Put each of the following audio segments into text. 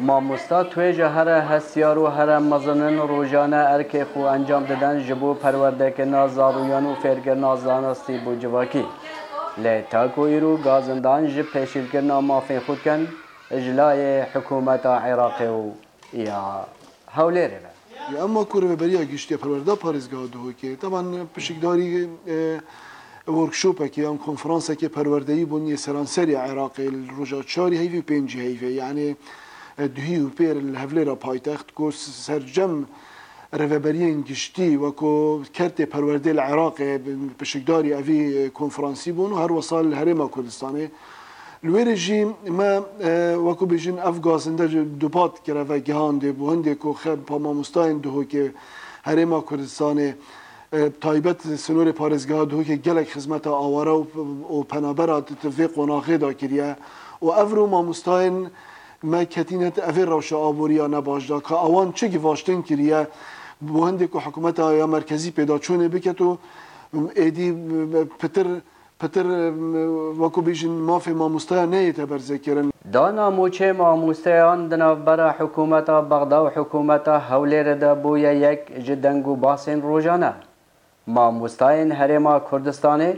مامۆستا توێژە هەرە هەستیار و هەرە مەزنن ڕۆژانە ئەرکێ خو ئەنجام دەدەن ji بۆ پەروەردەکردنا زارویان و فێرکردنا زانستی بۆ civakî. Lê Takoîr û gazindan ji pêşîlkirina mafên xwe dikin ji layê hikûmeta Iraqê û ya Hewlêrê ve. Ema ku rêveberiya giştiya perwerda parêzgeha Duhokê taban pişikdarî workshopekê yan konferansekê perwerdeyî bûniye seranserî Iraqê li roja çarî heyvê û pêncî heyvê yanî duhî û pêr li hevlêra paytext ku sercem rêveberiyên giştî weko kertê perwerdê li Iraqê pişikdarî evî konferansî bûn û her wisa li Herêma Kurdistanê. Li wê re jî me wekû bêjin ev gazinde dubat kireve gihandê bû hindê ku mamostayên Duhokê Herêma Kurdistanê taybet sînorê parêzgeha Duhokê gelek xizmeta awara û penabera vê qonaxê da kiriye û ev ro mamostayên me ketîne evê rewşa aboriya ne baş da ka awan çi givaştin kiriye bu hindê ku hikûmeta ya merkezî pêdaçûnê biket û êdî pitir wekû bêjin mafê mamostaya neyê berzêkirin. Dana moçê mamosteyan di navbera hikûmeta Bexda û hikûmeta Hewlêrê de bûye yek ji deng û basên rojane. Mamostayên Herêma Kurdistanê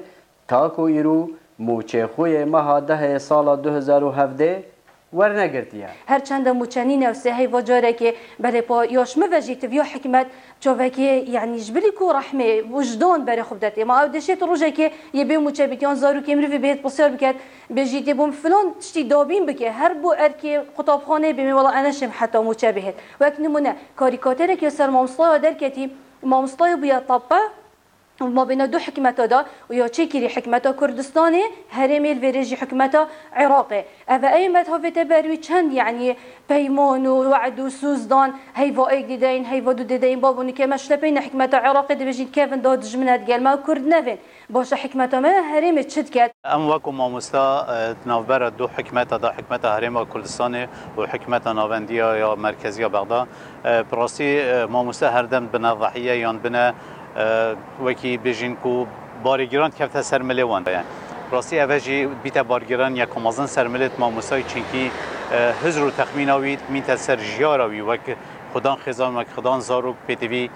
Takoîr û moçêxuyê meha dehê sala 2017 wernegirtiye. Herçende moçenî newsê heyva carekê berêpa yaşme ve jî tiviya hikmet çavekê yanî ji bilî ku rehmê wijdan berê xwe bidetê. Ma ew dişê rojekê yê bê moçe bikiyan zarokê mirivê bêt pirsiyar biket bê jî tê bom filan tiştî dabîn bike her bû erkê qutabxanê bê wala eneşim heta moçe bihêt. Wek nimûne karîkatêrekê ser mamostaya derketî mamostaya bûye tappe ما بين دو حكمتا دا ويا تشيكري حكمتا كردستاني هرمي الفيريجي حكمتا عراقي أفا أي مذهب تبروي چند يعني بيمان ووعد وسوزدان هيفا ايك ديدين هيفا دو ديدين بابوني كما شلبين حكمتا عراقي دبجين كيفن داد جمنات قال ما كرد نفن باشا حكمتا ما هرمي تشد كات ام وكو ماموستا تنافبر دو حكمتا دا حكمتا هرم كردستاني وحكمتا نافنديا يا مركزيه بغداد براسي ماموستا هردم بنا ضحيه يان بنا وکی بیشین کو بارگیران کفت سرمله وانده یعنی راستی اوجی بیت بارگیران یا کمازن سرملت ماموسای چینکی هزر و تخمیناوید میت سر جیاروی وک خدان خزان وک خدان زاروک پیتوی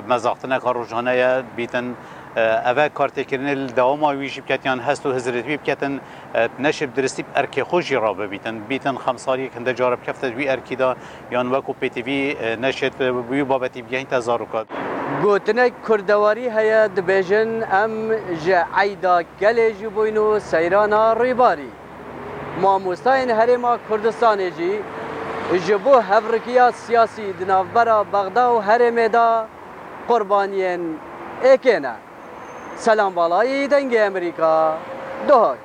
مزاقتنه کاروجانه بیتن اوه کارتکرین دوام ویجی بکتیان هست و هزرتی بکتن نشب درستی ارکی خوشی را بیتن خمساری کنده جارب کفت وی ارکی دا یان وکو پیتوی نشد وی بابتی بگین تزاروکات گوتنک کردواری هیا دبیجن ام عیدا گلی بوینو سیرانا ریباری ماموستاین هرما کردستان جی جبو هفرکیا سیاسی دنابرا بغدا و هرمه دا قربانین ایکینا سلام بالای دنگ امریکا دوهای